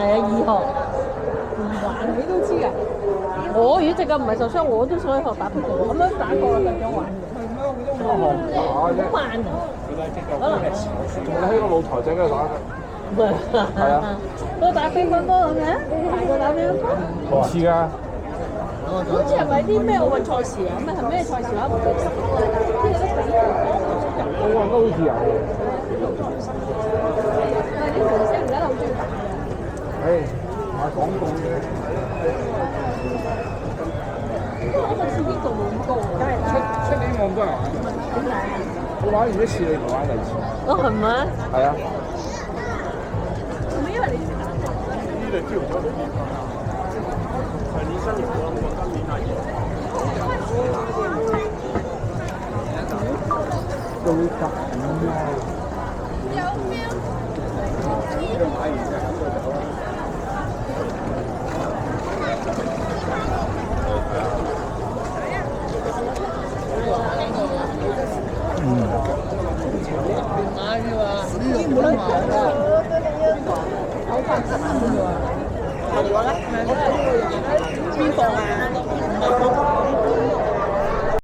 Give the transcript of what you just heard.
啊，易學。唔玩你都知㗎。我如果隻腳唔係受傷，我都想去學打跆拳道。咁樣打過就想玩嘅。好慢啊！可能仲喺個露台仔嗰度打嘅。係啊。都打乒乓波咁嘅？大個打乒乓波？唔似㗎。好似係咪啲咩奧運賽事啊？咁啊係咩賽事啊？唔記得即係啲比賽。奧運都好似有。但係啲明星而家都好中意打嘅。賣廣告嘅。我個刺激度冇咁高，梗係啦。出年我咁多人玩。點解啊？我玩完一次，你唔玩第二次。哦，係咪？係啊。係咪因為你識打？呢度朝早都變化。上年新年我諗過今年係。都得咁啊！有 feel。呢度買完就咁就走啦。買嘅話，呢冇得買㗎。好快10蚊嘅喎。係喎咧，邊個啊？